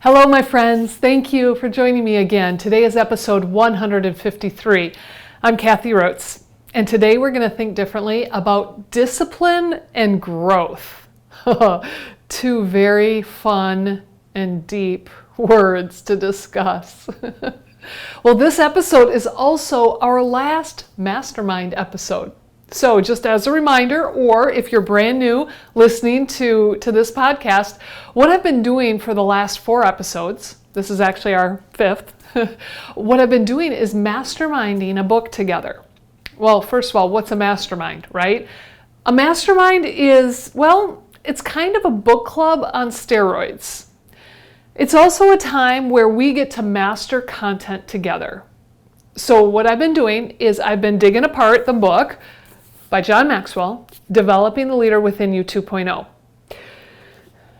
Hello, my friends. Thank you for joining me again. Today is episode 153. I'm Kathy Roats, and today we're going to think differently about discipline and growth. Two very fun and deep words to discuss. Well, this episode is also our last Mastermind episode. So just as a reminder, or if you're brand new listening to this podcast, what I've been doing for the last 4 episodes, this is actually our 5th, what I've been doing is masterminding a book together. Well, first of all, what's a mastermind, right? A mastermind is, well, it's kind of a book club on steroids. It's also a time where we get to master content together. So what I've been doing is I've been digging apart the book by John Maxwell, Developing the Leader Within You 2.0.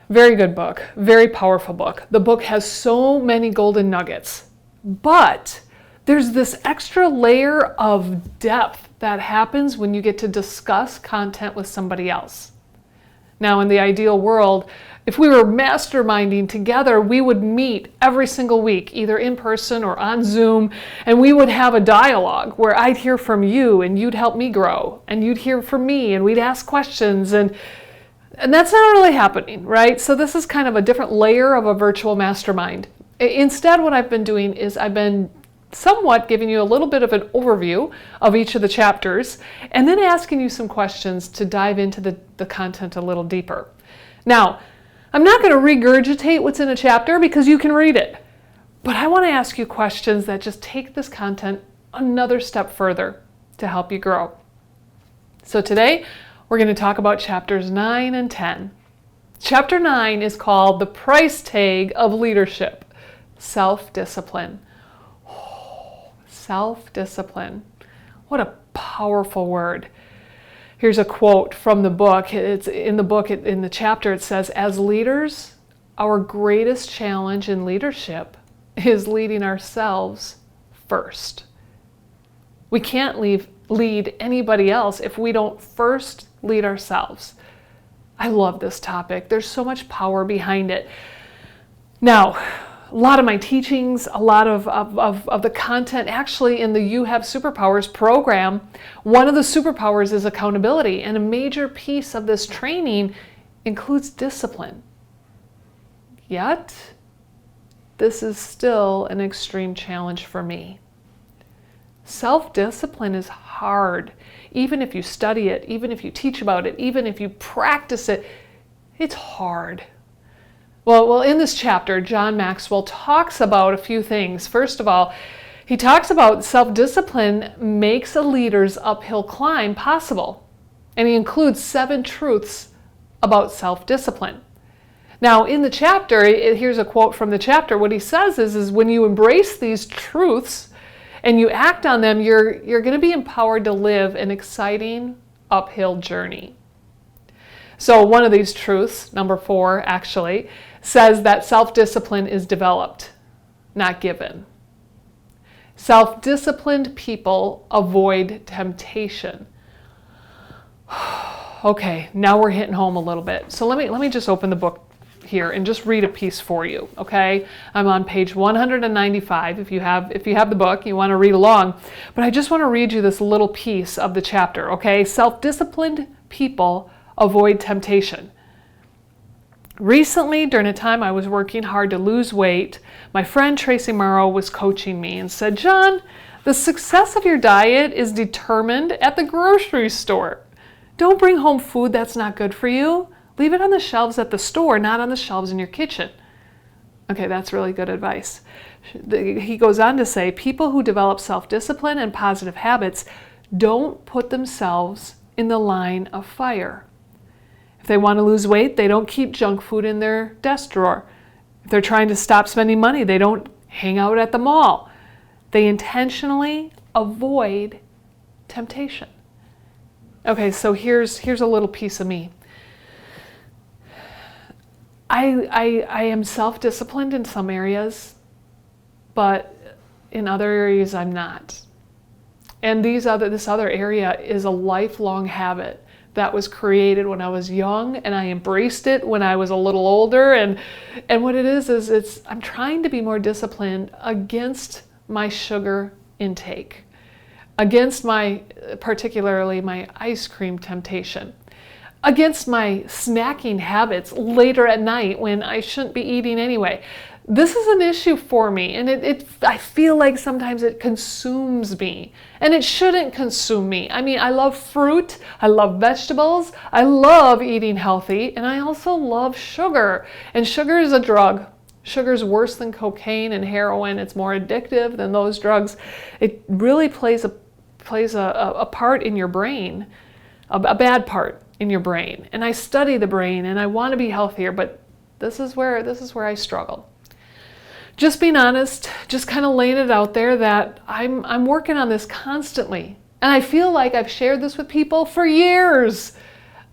Very good book, very powerful book. The book has so many golden nuggets, but there's this extra layer of depth that happens when you get to discuss content with somebody else. Now, in the ideal world, if we were masterminding together, we would meet every single week, either in person or on Zoom, and we would have a dialogue where I'd hear from you and you'd help me grow, and you'd hear from me and we'd ask questions, and that's not really happening, right? So this is kind of a different layer of a virtual mastermind. Instead, what I've been doing is I've been somewhat giving you a little bit of an overview of each of the chapters, and then asking you some questions to dive into the content a little deeper. Now, I'm not going to regurgitate what's in a chapter because you can read it, but I want to ask you questions that just take this content another step further to help you grow. So today, we're going to talk about chapters 9 and 10. Chapter 9 is called The Price Tag of Leadership, Self-Discipline. Oh, self-discipline. What a powerful word. Here's a quote from the book. It's in the book, in the chapter, it says, "As leaders, our greatest challenge in leadership is leading ourselves first." We can't lead anybody else if we don't first lead ourselves. I love this topic. There's so much power behind it. Now, a lot of my teachings, a lot of the content actually in the You Have Superpowers program, one of the superpowers is accountability, and a major piece of this training includes discipline. Yet, this is still an extreme challenge for me. Self-discipline is hard. Even if you study it, even if you teach about it, even if you practice it, it's hard. Well, in this chapter, John Maxwell talks about a few things. First of all, he talks about self-discipline makes a leader's uphill climb possible. And he includes 7 truths about self-discipline. Now, in the chapter, here's a quote from the chapter. What he says is when you embrace these truths and you act on them, you're going to be empowered to live an exciting uphill journey. So one of these truths, number 4 actually, says that self-discipline is developed, not given. Self-disciplined people avoid temptation. Okay, now we're hitting home a little bit. So let me just open the book here and just read a piece for you, okay? I'm on page 195. If you have the book, you want to read along. But I just want to read you this little piece of the chapter, okay? Self-disciplined people avoid temptation. Recently, during a time I was working hard to lose weight, my friend Tracy Morrow was coaching me and said, "John, the success of your diet is determined at the grocery store. Don't bring home food that's not good for you. Leave it on the shelves at the store, not on the shelves in your kitchen." Okay, that's really good advice. He goes on to say, people who develop self-discipline and positive habits don't put themselves in the line of fire. If they want to lose weight, they don't keep junk food in their desk drawer. If they're trying to stop spending money, they don't hang out at the mall. They intentionally avoid temptation. Okay, so here's a little piece of me. I am self-disciplined in some areas, but in other areas I'm not. And this other area is a lifelong habit that was created when I was young, and I embraced it when I was a little older. And what it is I'm trying to be more disciplined against my sugar intake, against particularly my ice cream temptation, against my snacking habits later at night when I shouldn't be eating anyway. This is an issue for me, and I feel like sometimes it consumes me, and it shouldn't consume me. I mean, I love fruit, I love vegetables, I love eating healthy, and I also love sugar. And sugar is a drug. Sugar is worse than cocaine and heroin. It's more addictive than those drugs. It really plays a part in your brain, a bad part in your brain. And I study the brain, and I want to be healthier, but this is where I struggle. Just being honest, just kind of laying it out there that I'm working on this constantly. And I feel like I've shared this with people for years,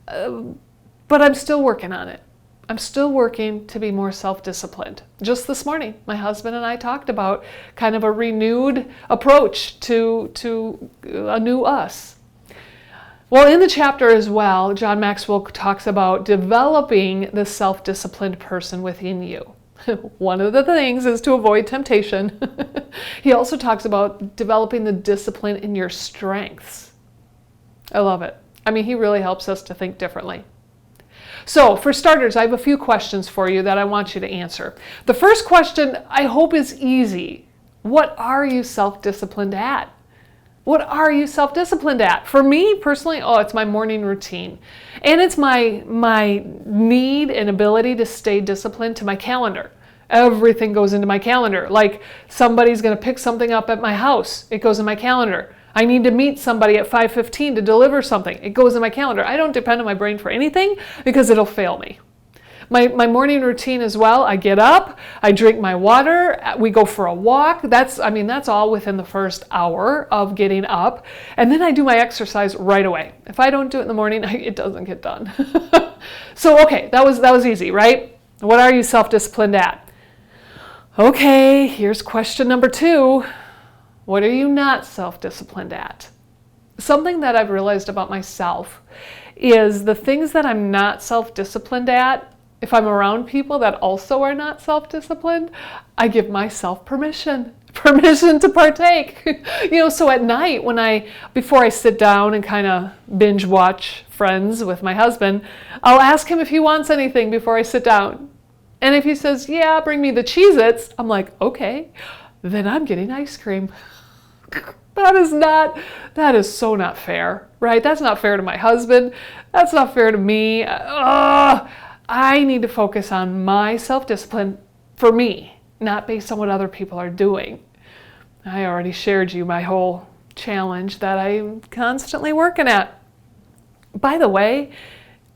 but I'm still working on it. I'm still working to be more self-disciplined. Just this morning, my husband and I talked about kind of a renewed approach to a new us. Well, in the chapter as well, John Maxwell talks about developing the self-disciplined person within you. One of the things is to avoid temptation. He also talks about developing the discipline in your strengths. I love it. I mean, he really helps us to think differently. So, for starters, I have a few questions for you that I want you to answer. The first question, I hope, is easy. What are you self-disciplined at? What are you self-disciplined at? For me personally, it's my morning routine. And it's my need and ability to stay disciplined to my calendar. Everything goes into my calendar. Like somebody's going to pick something up at my house. It goes in my calendar. I need to meet somebody at 5:15 to deliver something. It goes in my calendar. I don't depend on my brain for anything because it'll fail me. My morning routine as well, I get up, I drink my water, we go for a walk. That's all within the first hour of getting up. And then I do my exercise right away. If I don't do it in the morning, it doesn't get done. So, okay, that was easy, right? What are you self-disciplined at? Okay, here's question number 2. What are you not self-disciplined at? Something that I've realized about myself is the things that I'm not self-disciplined at, if I'm around people that also are not self-disciplined, I give myself permission to partake. So at night before I sit down and kind of binge watch Friends with my husband, I'll ask him if he wants anything before I sit down. And if he says, yeah, bring me the Cheez-Its, I'm like, okay, then I'm getting ice cream. That is so not fair, right? That's not fair to my husband. That's not fair to me. I need to focus on my self-discipline for me, not based on what other people are doing. I already shared you my whole challenge that I'm constantly working at. By the way,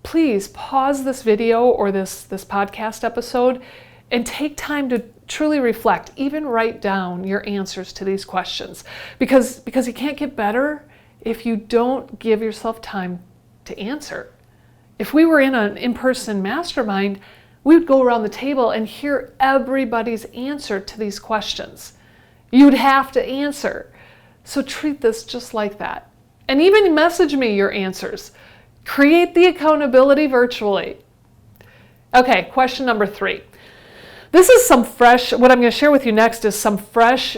please pause this video or this podcast episode and take time to truly reflect, even write down your answers to these questions. Because you can't get better if you don't give yourself time to answer. If we were in an in-person mastermind, we would go around the table and hear everybody's answer to these questions. You'd have to answer. So treat this just like that. And even message me your answers. Create the accountability virtually. Okay, question number 3. This is what I'm going to share with you next is some fresh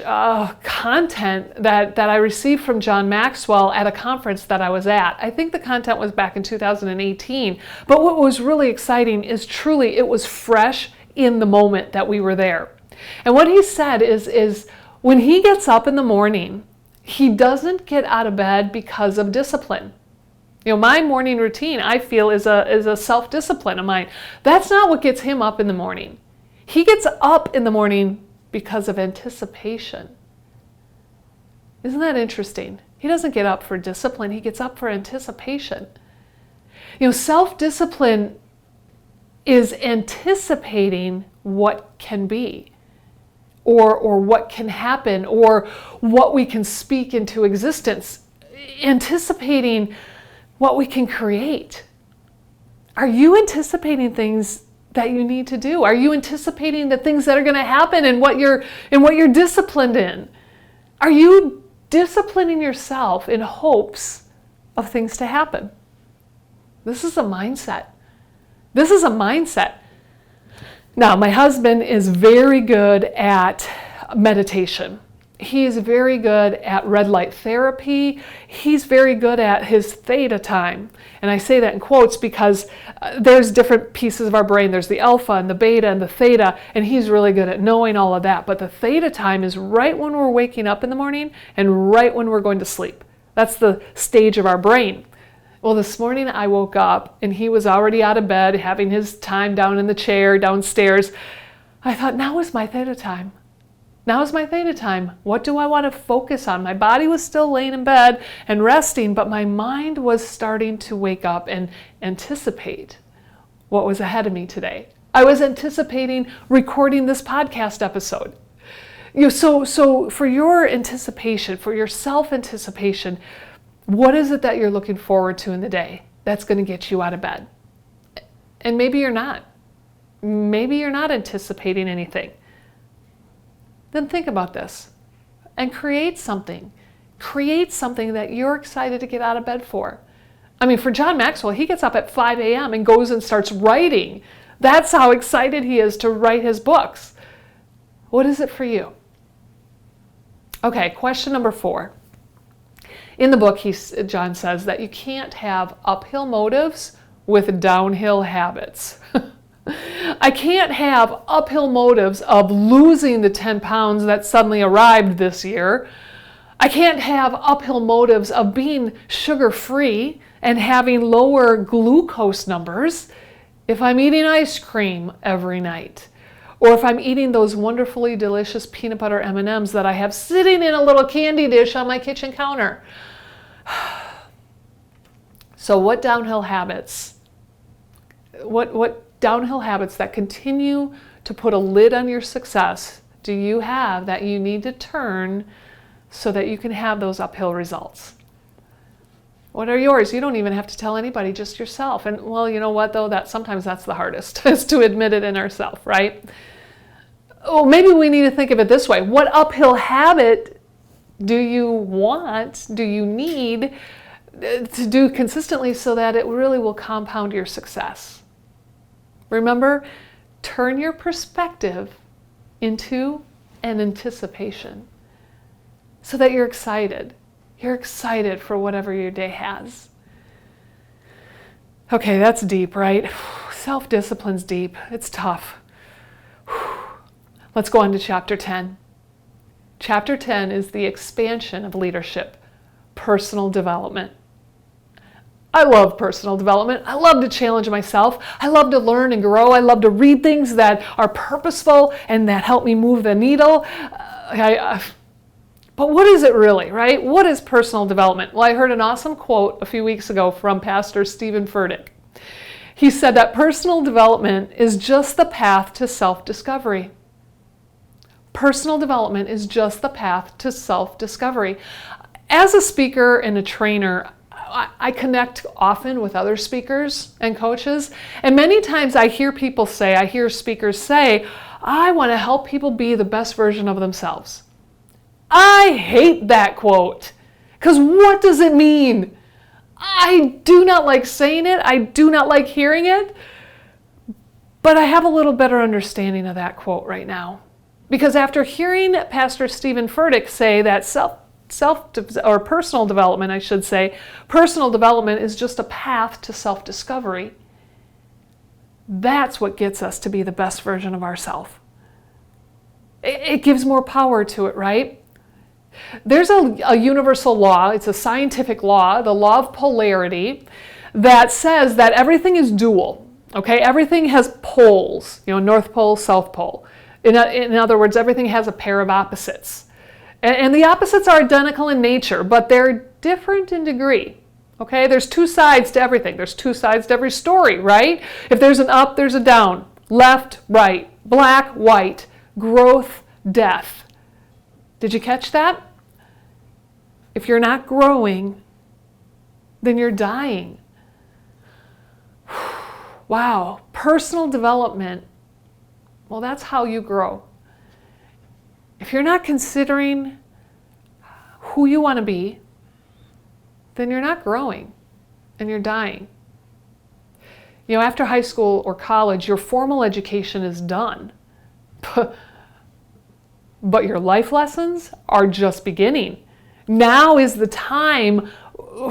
content that I received from John Maxwell at a conference that I was at. I think the content was back in 2018, but what was really exciting is truly it was fresh in the moment that we were there. And what he said is when he gets up in the morning, he doesn't get out of bed because of discipline. My morning routine, I feel, is a self-discipline of mine. That's not what gets him up in the morning. He gets up in the morning because of anticipation. Isn't that interesting? He doesn't get up for discipline, he gets up for anticipation. Self-discipline is anticipating what can be, or what can happen, or what we can speak into existence, anticipating what we can create. Are you anticipating things that you need to do? Are you anticipating the things that are going to happen and what you're disciplined in? Are you disciplining yourself in hopes of things to happen? This is a mindset. This is a mindset. Now, my husband is very good at meditation. He's very good at red light therapy. He's very good at his theta time. And I say that in quotes because there's different pieces of our brain. There's the alpha and the beta and the theta, and he's really good at knowing all of that. But the theta time is right when we're waking up in the morning and right when we're going to sleep. That's the stage of our brain. Well, this morning I woke up and he was already out of bed, having his time down in the chair downstairs. I thought, now is my theta time. Now is my theta time. What do I want to focus on? My body was still laying in bed and resting, but my mind was starting to wake up and anticipate what was ahead of me today. I was anticipating recording this podcast episode. So for your anticipation, for your self-anticipation, what is it that you're looking forward to in the day that's going to get you out of bed? And maybe you're not. Maybe you're not anticipating anything. Then think about this and create something. Create something that you're excited to get out of bed for. I mean, for John Maxwell, he gets up at 5 a.m. and goes and starts writing. That's how excited he is to write his books. What is it for you? Okay, question number 4. In the book, John says that you can't have uphill motives with downhill habits. I can't have uphill motives of losing the 10 pounds that suddenly arrived this year. I can't have uphill motives of being sugar-free and having lower glucose numbers if I'm eating ice cream every night, or if I'm eating those wonderfully delicious peanut butter M&Ms that I have sitting in a little candy dish on my kitchen counter. So what downhill habits? What downhill habits that continue to put a lid on your success do you have that you need to turn so that you can have those uphill results? What are yours? You don't even have to tell anybody, just yourself. And well, you know what though? Sometimes that's the hardest, is to admit it in ourselves, right? Oh, maybe we need to think of it this way. What uphill habit do you want, do you need to do consistently so that it really will compound your success? Remember, turn your perspective into an anticipation so that you're excited. You're excited for whatever your day has. Okay, that's deep, right? Self-discipline's deep. It's tough. Let's go on to chapter 10. Chapter 10 is the expansion of leadership, personal development. I love personal development. I love to challenge myself. I love to learn and grow. I love to read things that are purposeful and that help me move the needle. But what is it really, right? What is personal development? Well, I heard an awesome quote a few weeks ago from Pastor Stephen Furtick. He said that personal development is just the path to self-discovery. Personal development is just the path to self-discovery. As a speaker and a trainer, I connect often with other speakers and coaches, and many times I hear speakers say, I want to help people be the best version of themselves. I hate that quote, because what does it mean? I do not like saying it, I do not like hearing it, but I have a little better understanding of that quote right now. Because after hearing Pastor Stephen Furtick say that personal development, I should say, personal development is just a path to self-discovery. That's what gets us to be the best version of ourselves. It gives more power to it, right? There's a universal law, it's a scientific law, the law of polarity, that says that everything is dual, okay? Everything has poles, North Pole, South Pole. In other words, everything has a pair of opposites. And the opposites are identical in nature, but they're different in degree. Okay, there's two sides to everything. There's two sides to every story, right? If there's an up, there's a down. Left, right, black, white, growth, death. Did you catch that? If you're not growing, then you're dying. Wow, personal development. Well, that's how you grow. If you're not considering who you want to be, then you're not growing and you're dying. After high school or college, your formal education is done. But your life lessons are just beginning. Now is the time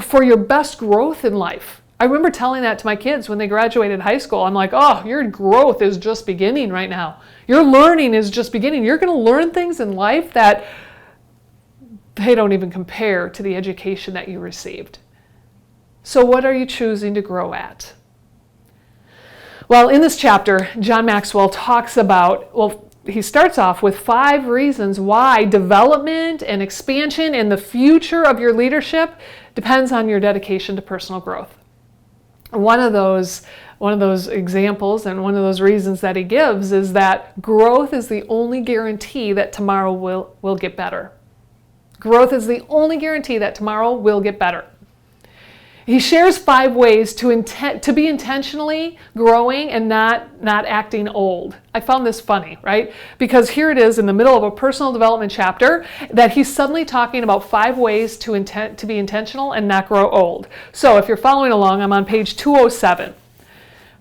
for your best growth in life. I remember telling that to my kids when they graduated high school. I'm like, oh, your growth is just beginning right now. Your learning is just beginning. You're going to learn things in life that they don't even compare to the education that you received. So what are you choosing to grow at? Well, in this chapter, John Maxwell talks about, he starts off with 5 reasons why development and expansion and the future of your leadership depends on your dedication to personal growth. One of those examples and one of those reasons that he gives is that growth is the only guarantee that tomorrow will get better. Growth is the only guarantee that tomorrow will get better. He shares 5 ways to be intentionally growing and not acting old. I found this funny, right? Because here it is in the middle of a personal development chapter that he's suddenly talking about 5 ways to be intentional and not grow old. So if you're following along, I'm on page 207.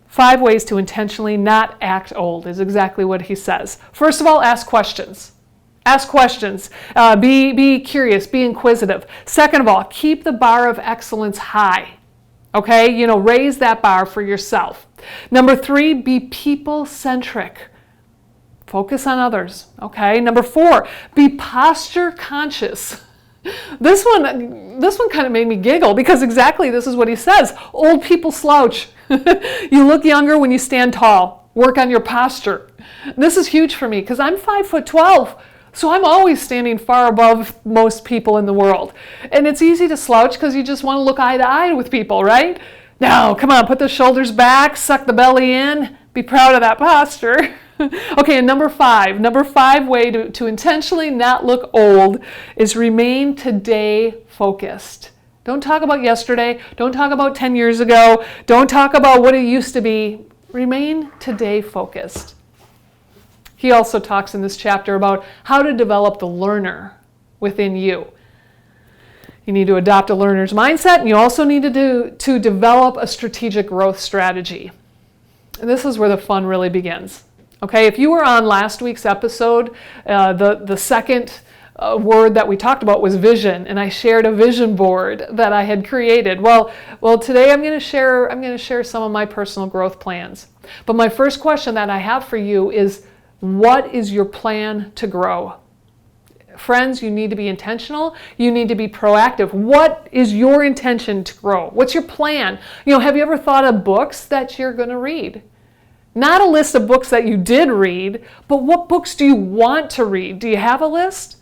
5 ways to intentionally not act old is exactly what he says. First of all, ask questions. Ask questions. Be curious. Be inquisitive. Second of all, keep the bar of excellence high. Okay? Raise that bar for yourself. Number 3, be people-centric. Focus on others. Okay? Number 4, be posture conscious. This one kind of made me giggle because exactly this is what he says. Old people slouch. You look younger when you stand tall. Work on your posture. This is huge for me because I'm 5'12". So I'm always standing far above most people in the world. And it's easy to slouch because you just want to look eye to eye with people, right? Now, come on, put the shoulders back, suck the belly in, be proud of that posture. Okay, and number 5 way to intentionally not look old is remain today focused. Don't talk about yesterday. Don't talk about 10 years ago. Don't talk about what it used to be. Remain today focused. He also talks in this chapter about how to develop the learner within you. You need to adopt a learner's mindset, and you also need to develop a strategic growth strategy. And this is where the fun really begins. Okay, if you were on last week's episode, the second word that we talked about was vision, and I shared a vision board that I had created. Well, today I'm going to share some of my personal growth plans. But my first question that I have for you is, what is your plan to grow? Friends, you need to be intentional. You need to be proactive. What is your intention to grow? What's your plan? Have you ever thought of books that you're going to read? Not a list of books that you did read, but what books do you want to read? Do you have a list?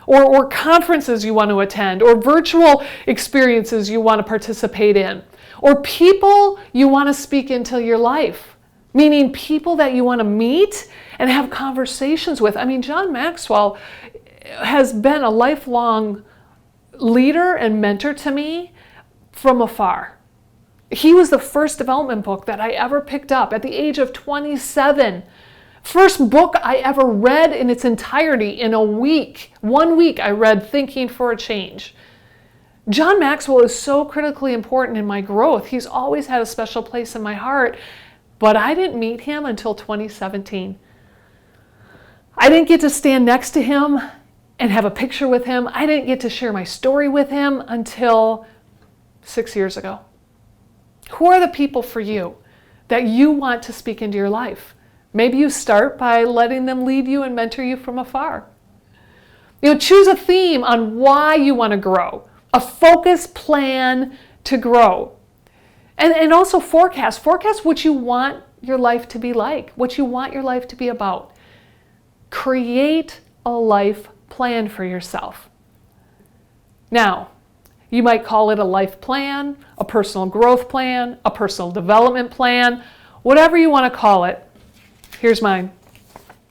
Or conferences you want to attend, or virtual experiences you want to participate in, or people you want to speak into your life? Meaning people that you want to meet and have conversations with. I mean, John Maxwell has been a lifelong leader and mentor to me from afar. He was the first development book that I ever picked up at the age of 27. First book I ever read in its entirety in a week. 1 week I read Thinking for a Change. John Maxwell is so critically important in my growth. He's always had a special place in my heart. But I didn't meet him until 2017. I didn't get to stand next to him and have a picture with him. I didn't get to share my story with him until 6 years ago. Who are the people for you that you want to speak into your life? Maybe you start by letting them lead you and mentor you from afar. Choose a theme on why you want to grow, a focused plan to grow. And also forecast what you want your life to be like, what you want your life to be about. Create a life plan for yourself. Now, you might call it a life plan, a personal growth plan, a personal development plan, whatever you want to call it. Here's mine.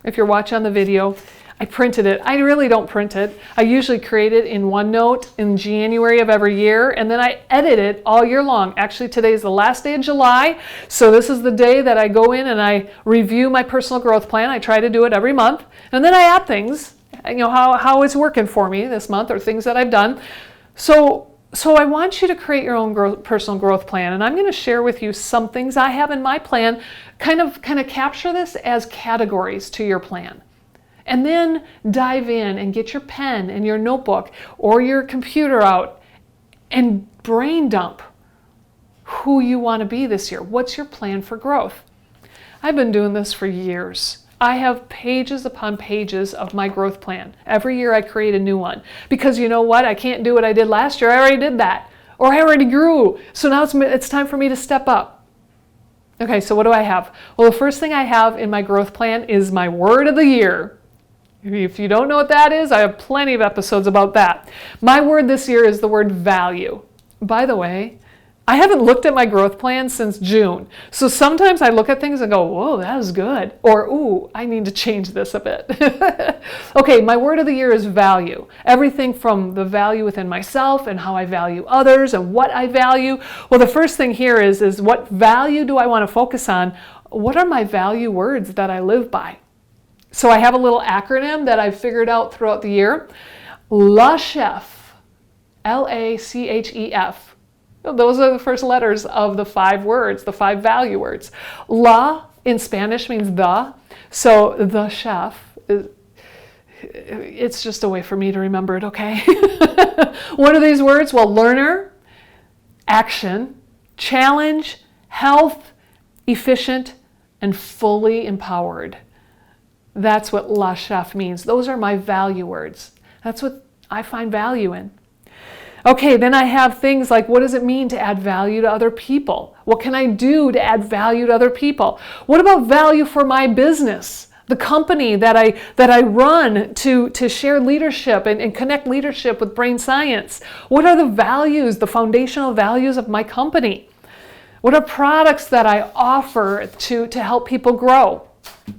If you're watching on the video, I printed it. I really don't print it. I usually create it in OneNote in January of every year, and then I edit it all year long. Actually, today is the last day of July, so this is the day that I go in and I review my personal growth plan. I try to do it every month, and then I add things, how it's working for me this month or things that I've done. So So I want you to create your own personal growth plan, and I'm going to share with you some things I have in my plan, kind of capture this as categories to your plan. And then dive in and get your pen and your notebook or your computer out and brain dump who you want to be this year. What's your plan for growth? I've been doing this for years. I have pages upon pages of my growth plan. Every year I create a new one. Because you know what? I can't do what I did last year. I already did that. Or I already grew. So now it's time for me to step up. Okay, so what do I have? Well, the first thing I have in my growth plan is my word of the year. If you don't know what that is, I have plenty of episodes about that. My word this year is the word value. By the way, I haven't looked at my growth plan since June. So sometimes I look at things and go, whoa, that was good. Or, ooh, I need to change this a bit. Okay, my word of the year is value. Everything from the value within myself and how I value others and what I value. Well, the first thing here is what value do I want to focus on? What are my value words that I live by? So I have a little acronym that I've figured out throughout the year. LACHEF, LACHEF. Those are the first letters of the 5 words, the 5 value words. La in Spanish means the, so the chef, it's just a way for me to remember it, okay? What are these words? Well, learner, action, challenge, health, efficient, and fully empowered. That's what La Chef means. Those are my value words. That's what I find value in. Okay, then I have things like, what does it mean to add value to other people? What can I do to add value to other people? What about value for my business? The company that I run to share leadership and connect leadership with brain science. What are the values, the foundational values of my company? What are products that I offer to help people grow?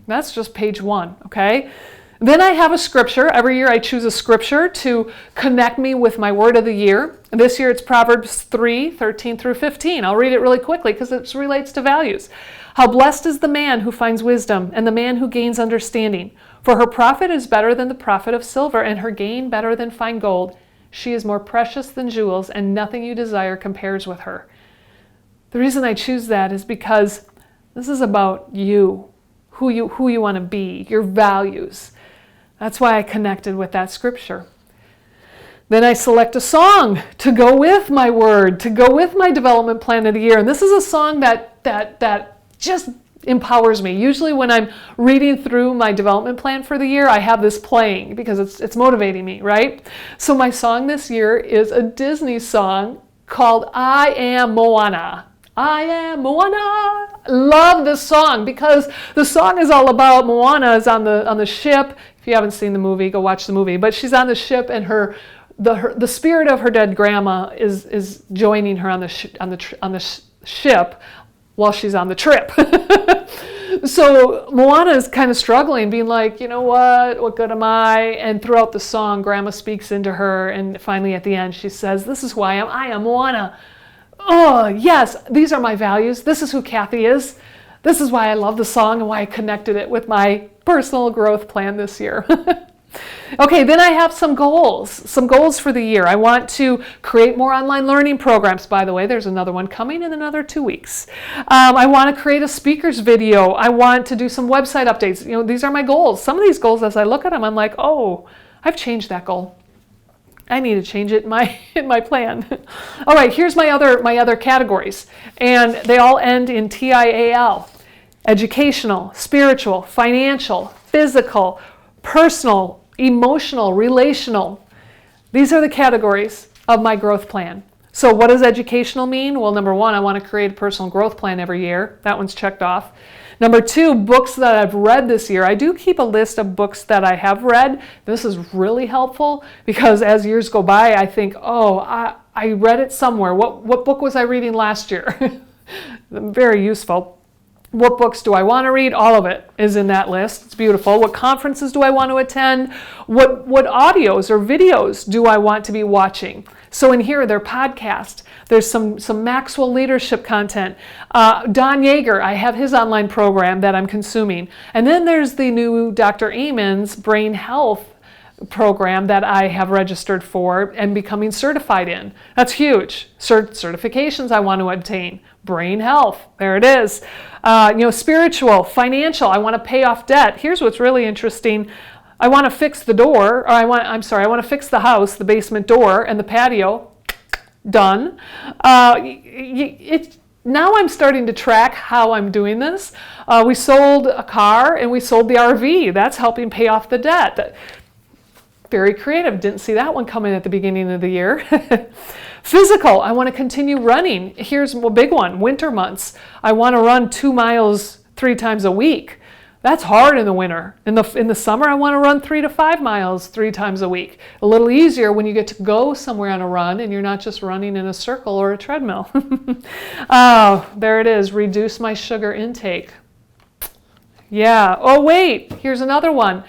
That's just page 1, okay? Then I have a scripture. Every year I choose a scripture to connect me with my word of the year. This year it's Proverbs 3:13 through 15. I'll read it really quickly because it relates to values. How blessed is the man who finds wisdom and the man who gains understanding. For her profit is better than the profit of silver and her gain better than fine gold. She is more precious than jewels and nothing you desire compares with her. The reason I choose that is because this is about you, who you want to be, your values. That's why I connected with that scripture. Then I select a song to go with my word, to go with my development plan of the year. And this is a song that just empowers me. Usually when I'm reading through my development plan for the year, I have this playing because it's motivating me, right? So my song this year is a Disney song called I Am Moana. I am Moana. Love this song because the song is all about Moana is on the ship. If you haven't seen the movie, go watch the movie. But she's on the ship, and the spirit of her dead grandma is joining her on the ship while she's on the trip. So Moana is kind of struggling, being like, you know what good am I? And throughout the song, Grandma speaks into her, and finally at the end, she says, "This is who I am. I am Moana." Oh, yes, these are my values. This is who Kathy is. This is why I love the song and why I connected it with my personal growth plan this year. Okay, then I have some goals for the year. I want to create more online learning programs. By the way, there's another one coming in another 2 weeks. I want to create a speaker's video. I want to do some website updates. You know, these are my goals. Some of these goals, as I look at them, I'm like, oh, I've changed that goal. I need to change it in my plan. All right, here's my other categories, and they all end in TIAL: educational, spiritual, financial, physical, personal, emotional, relational. These are the categories of my growth plan. So what does educational mean? Well, number 1, I want to create a personal growth plan every year. That one's checked off. Number 2, books that I've read this year. I do keep a list of books that I have read. This is really helpful because as years go by, I think, oh, I read it somewhere. What book was I reading last year? Very useful. What books do I want to read? All of it is in that list. It's beautiful. What conferences do I want to attend? What audios or videos do I want to be watching? So in here, they're podcasts. There's some Maxwell leadership content. Don Yeager, I have his online program that I'm consuming. And then there's the new Dr. Amen's brain health program that I have registered for and becoming certified in. That's huge. Certifications I want to obtain. Brain health, there it is. Spiritual, financial, I want to pay off debt. Here's what's really interesting. I want to fix the door, or I want to fix the house, the basement door and the patio. Done. Now I'm starting to track how I'm doing this. We sold a car and we sold the RV. That's helping pay off the debt. Very creative. Didn't see that one coming at the beginning of the year. Physical, I want to continue running. Here's a big one, winter months. I want to run 2 miles 3 times a week. That's hard in the winter. In the summer, I want to run 3 to 5 miles 3 times a week. A little easier when you get to go somewhere on a run and you're not just running in a circle or a treadmill. Oh, there it is. Reduce my sugar intake. Yeah. Oh, wait. Here's another one.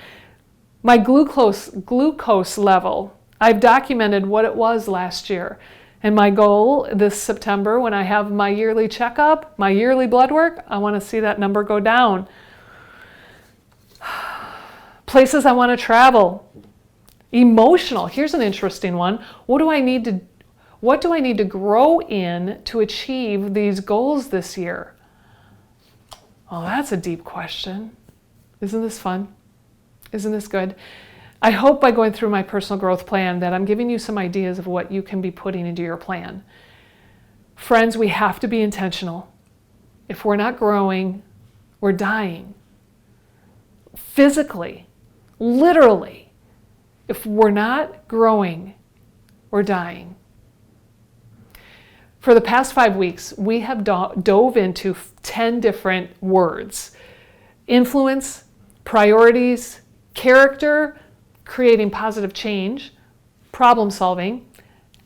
My glucose level. I've documented what it was last year. And my goal this September, when I have my yearly checkup, my yearly blood work, I want to see that number go down. Places I want to travel. Emotional. Here's an interesting one. What do I need to grow in to achieve these goals this year? Oh, that's a deep question. Isn't this fun? Isn't this good? I hope by going through my personal growth plan that I'm giving you some ideas of what you can be putting into your plan. Friends, we have to be intentional. If we're not growing, we're dying. Physically, literally, if we're not growing, we're dying. For the past 5 weeks, we have dove into 10 different words. Influence, priorities, character, creating positive change, problem solving,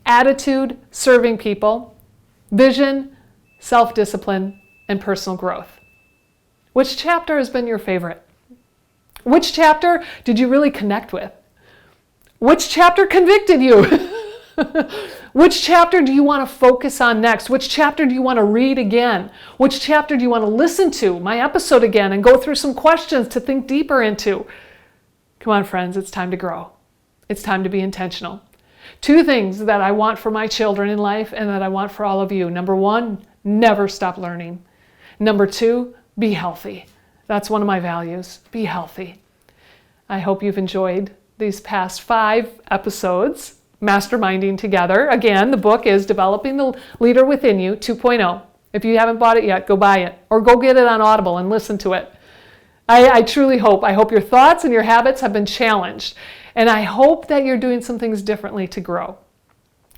attitude, serving people, vision, self-discipline, and personal growth. Which chapter has been your favorite? Which chapter did you really connect with? Which chapter convicted you? Which chapter do you want to focus on next? Which chapter do you want to read again? Which chapter do you want to listen to my episode again and go through some questions to think deeper into? Come on, friends, it's time to grow. It's time to be intentional. 2 things that I want for my children in life and that I want for all of you. Number 1, never stop learning. Number 2, be healthy. That's one of my values. Be healthy. I hope you've enjoyed these past 5 episodes, masterminding together. Again, the book is Developing the Leader Within You 2.0. If you haven't bought it yet, go buy it or go get it on Audible and listen to it. I truly hope your thoughts and your habits have been challenged. And I hope that you're doing some things differently to grow.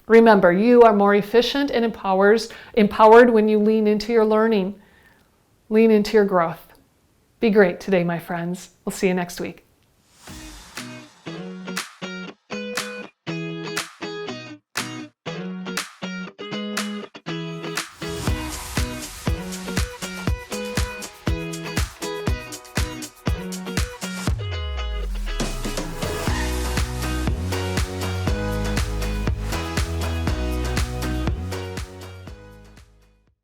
Remember, you are more efficient and empowered when you lean into your learning. Lean into your growth. Be great today, my friends. We'll see you next week.